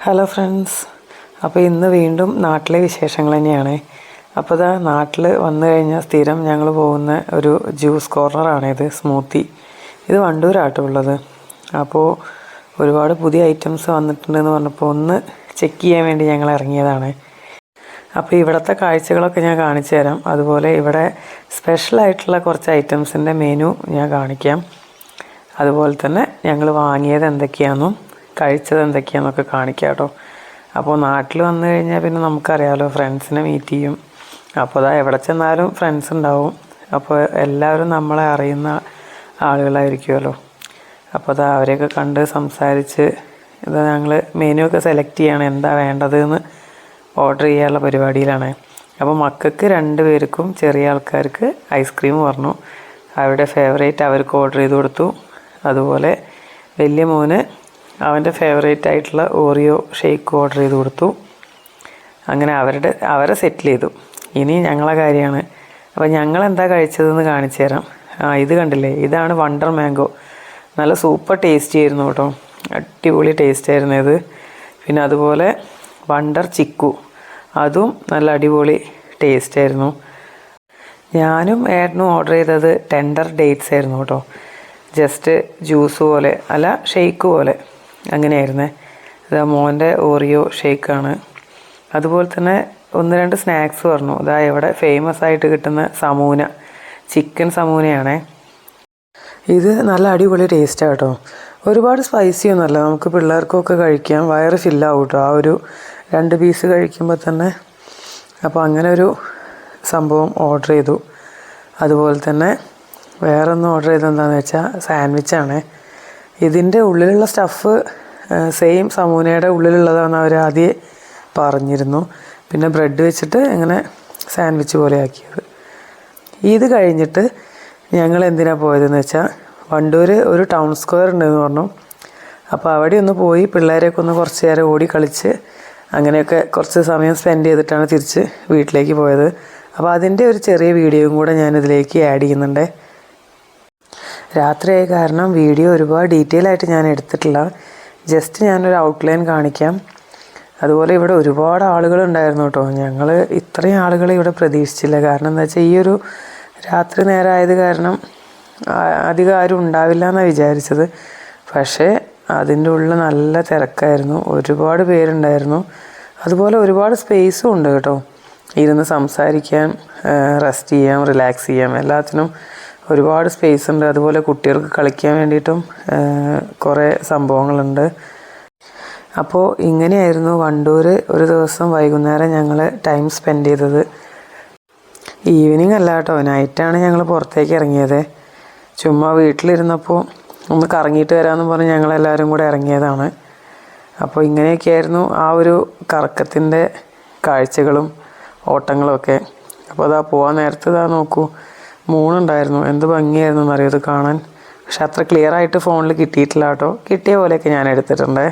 Hello friends, അപ്പോൾ ഇന്ന് വീണ്ടും നാട്ടിലെ വിശേഷങ്ങൾ തന്നെയാണ്. അപ്പോൾ ഇതാ നാട്ടിൽ വന്നു കഴിഞ്ഞാൽ സ്ഥിരം ഞങ്ങൾ പോകുന്ന ഒരു ജ്യൂസ് കോർണറാണിത്, സ്മൂത്തി. ഇത് വണ്ടൂരാട്ടുള്ളത്. അപ്പോൾ ഒരുപാട് പുതിയ ഐറ്റംസ് വന്നിട്ടുണ്ടെന്ന് പറഞ്ഞപ്പോൾ ഒന്ന് ചെക്ക് ചെയ്യാൻ വേണ്ടി ഞങ്ങൾ ഇറങ്ങിയതാണ്. അപ്പോൾ ഇവിടുത്തെ കാഴ്ചകളൊക്കെ ഞാൻ കാണിച്ചു തരാം. അതുപോലെ ഇവിടെ സ്പെഷ്യലായിട്ടുള്ള കുറച്ച് ഐറ്റംസിൻ്റെ മെനു ഞാൻ കാണിക്കാം. അതുപോലെ തന്നെ ഞങ്ങൾ വാങ്ങിയത് എന്തൊക്കെയാണെന്നും കഴിച്ചത് എന്തൊക്കെയാണെന്നൊക്കെ കാണിക്കാം കേട്ടോ. അപ്പോൾ നാട്ടിൽ വന്നു കഴിഞ്ഞാൽ പിന്നെ നമുക്കറിയാമല്ലോ, ഫ്രണ്ട്സിനെ മീറ്റ് ചെയ്യും. അപ്പോൾ അതാ എവിടെ ചെന്നാലും ഫ്രണ്ട്സ് ഉണ്ടാവും. അപ്പോൾ എല്ലാവരും നമ്മളെ അറിയുന്ന ആളുകളായിരിക്കുമല്ലോ. അപ്പോൾ അതാ അവരെയൊക്കെ കണ്ട് സംസാരിച്ച് ഇതാ ഞങ്ങൾ മെനു ഒക്കെ സെലക്ട് ചെയ്യണം, എന്താ വേണ്ടതെന്ന് ഓർഡർ ചെയ്യാനുള്ള പരിപാടിയിലാണ്. അപ്പോൾ മക്കൾക്ക് 2 പേർക്കും ചെറിയ ആൾക്കാർക്ക് ഐസ്ക്രീം പറഞ്ഞു. അവരുടെ ഫേവറേറ്റ് അവർക്ക് ഓർഡർ ചെയ്ത് കൊടുത്തു. അതുപോലെ വലിയ മോന് അവൻ്റെ ഫേവറേറ്റ് ആയിട്ടുള്ള ഓറിയോ ഷേക്ക് ഓർഡർ ചെയ്ത് കൊടുത്തു. അങ്ങനെ അവരെ സെറ്റിൽ ചെയ്തു. ഇനി ഞങ്ങളെ കാര്യമാണ്. അപ്പോൾ ഞങ്ങൾ എന്താ കഴിച്ചതെന്ന് കാണിച്ചു തരാം. ഇത് കണ്ടില്ലേ, ഇതാണ് വണ്ടർ മാംഗോ. നല്ല സൂപ്പർ ടേസ്റ്റി ആയിരുന്നു കേട്ടോ, അടിപൊളി ടേസ്റ്റ് ആയിരുന്നു ഇത്. പിന്നെ അതുപോലെ വണ്ടർ ചിക്കു, അതും നല്ല അടിപൊളി ടേസ്റ്റ് ആയിരുന്നു. ഞാനും ഏട്ടനും ഓർഡർ ചെയ്തത് ടെൻഡർ ഡേറ്റ്സ് ആയിരുന്നു കേട്ടോ. ജസ്റ്റ് ജ്യൂസ് പോലെ അല്ല, ഷേക്ക് പോലെ അങ്ങനെയായിരുന്നേ. ഇത് മോൻ്റെ ഓറിയോ ഷേക്കാണ്. അതുപോലെ തന്നെ 1-2 സ്നാക്സ് പറഞ്ഞു. ഇതാ ഇവിടെ ഫേമസ് ആയിട്ട് കിട്ടുന്ന സമൂന, ചിക്കൻ സമൂനയാണേ. ഇത് നല്ല അടിപൊളി ടേസ്റ്റാണ് കേട്ടോ. ഒരുപാട് സ്പൈസി ഒന്നുമല്ല, നമുക്ക് പിള്ളേർക്കൊക്കെ കഴിക്കാം, വയറ് ഫില്ലാവും കേട്ടോ ആ ഒരു 2 പീസ് കഴിക്കുമ്പോൾ തന്നെ. അപ്പോൾ അങ്ങനെ ഒരു സംഭവം ഓർഡർ ചെയ്തു. അതുപോലെ തന്നെ വേറൊന്ന് ഓർഡർ ചെയ്തത് എന്താണെന്ന് വെച്ചാൽ സാൻഡ്വിച്ചാണ്. ഇതിൻ്റെ ഉള്ളിലുള്ള സ്റ്റഫ് സെയിം സമൂനയുടെ ഉള്ളിലുള്ളതാണ് അവർ ആദ്യം പറഞ്ഞിരുന്നു. പിന്നെ ബ്രെഡ് വെച്ചിട്ട് ഇങ്ങനെ സാൻഡ്വിച്ച് പോലെ ആക്കിയത്. ഇത് കഴിഞ്ഞിട്ട് ഞങ്ങൾ എന്തിനാണ് പോയതെന്ന് വെച്ചാൽ, വണ്ടൂർ ഒരു ടൗൺ സ്ക്വയർ ഉണ്ടെന്ന് പറഞ്ഞു. അപ്പോൾ അവിടെ ഒന്ന് പോയി പിള്ളേരെയൊക്കെ ഒന്ന് കുറച്ച് നേരം ഓടി കളിച്ച് അങ്ങനെയൊക്കെ കുറച്ച് സമയം സ്പെൻഡ് ചെയ്തിട്ടാണ് തിരിച്ച് വീട്ടിലേക്ക് പോയത്. അപ്പോൾ അതിൻ്റെ ഒരു ചെറിയ വീഡിയോയും കൂടെ ഞാനിതിലേക്ക് ആഡ് ചെയ്യുന്നുണ്ട്. രാത്രിയായ കാരണം വീഡിയോ ഒരുപാട് ഡീറ്റെയിൽ ആയിട്ട് ഞാൻ എടുത്തിട്ടില്ല, ജസ്റ്റ് ഞാനൊരു ഔട്ട്ലൈൻ കാണിക്കാം. അതുപോലെ ഇവിടെ ഒരുപാട് ആളുകളുണ്ടായിരുന്നു കേട്ടോ. ഞങ്ങൾ ഇത്രയും ആളുകൾ ഇവിടെ പ്രതീക്ഷിച്ചില്ല. കാരണം എന്താ വെച്ചാൽ ഈ ഒരു രാത്രി നേരമായത് കാരണം അധികം ആരും ഉണ്ടാവില്ല എന്നാണ് വിചാരിച്ചത്. പക്ഷേ അതിൻ്റെ ഉള്ളിൽ നല്ല തിരക്കായിരുന്നു, ഒരുപാട് പേരുണ്ടായിരുന്നു. അതുപോലെ ഒരുപാട് സ്പേസും ഉണ്ട് കേട്ടോ, ഇരുന്ന് സംസാരിക്കാൻ, റെസ്റ്റ് ചെയ്യാം, റിലാക്സ് ചെയ്യാം, എല്ലാത്തിനും ഒരുപാട് സ്പേസ് ഉണ്ട്. അതുപോലെ കുട്ടികൾക്ക് കളിക്കാൻ വേണ്ടിയിട്ടും കുറേ സംഭവങ്ങളുണ്ട്. അപ്പോൾ ഇങ്ങനെയായിരുന്നു വണ്ടൂർ ഒരു ദിവസം വൈകുന്നേരം ഞങ്ങൾ ടൈം സ്പെൻഡ് ചെയ്തത്. ഈവനിങ് അല്ല കേട്ടോ, നൈറ്റാണ് ഞങ്ങൾ പുറത്തേക്ക് ഇറങ്ങിയത്. ചുമ്മാ വീട്ടിലിരുന്നപ്പോൾ ഒന്ന് കറങ്ങിയിട്ട് വരാമെന്ന് പറഞ്ഞ് ഞങ്ങളെല്ലാവരും കൂടെ ഇറങ്ങിയതാണ്. അപ്പോൾ ഇങ്ങനെയൊക്കെയായിരുന്നു ആ ഒരു കറക്കത്തിൻ്റെ കാഴ്ചകളും ഓട്ടങ്ങളും ഒക്കെ. അപ്പോൾ അതാ പോകാൻ നേരത്തെ ഇതാ നോക്കൂ, മൂണുണ്ടായിരുന്നു. എന്ത് ഭംഗിയായിരുന്നു എന്നറിയത് കാണാൻ. പക്ഷെ അത്ര ക്ലിയർ ആയിട്ട് ഫോണിൽ കിട്ടിയിട്ടില്ല കേട്ടോ. കിട്ടിയ പോലെയൊക്കെ ഞാൻ എടുത്തിട്ടുണ്ട്.